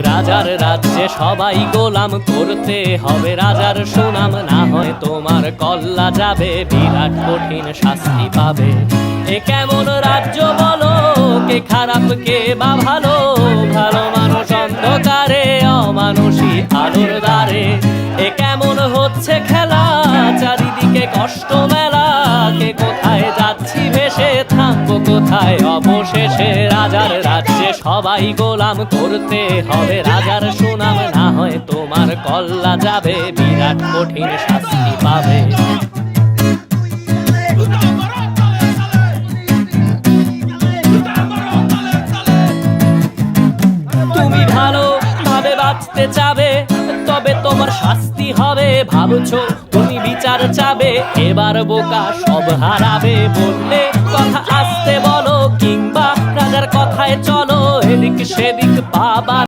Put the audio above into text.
রাজার রাজ্যে সবাই গোলাম, করতে হবে রাজার সুনাম, না হয় তোমার কল্লা যাবে, বিরাট কঠিন শাস্তি পাবে। এ কেমন রাজ্য বলো, কে খারাপ কে বা ভালো, ভালো মানুষ অন্ধকারে, অমানুষী আলোর দ্বারে। এ কেমন হচ্ছে খেলা, চারিদিকে কষ্ট মেলা, কে কোথায় যাচ্ছি ভেসে, থামবো কোথায় অবশেষে। রাজার রাজ্যে সবাই গোলাম, করতে হবে রাজার সুনাম, না হয় তোমার কল্লা যাবে, বিরাট কঠিন শাস্তি পাবে। তুমি ভালো ভাবে বাঁচতে চাবে, তবে তোমার শাস্তি হবে। ভাবছো তুমি বিচার চাবে, এবার বোকা সব হারাবে। বললে কথা আসতে বলো, কিংবা রাজার কথায় চলো, এদিক সেদিক বাবা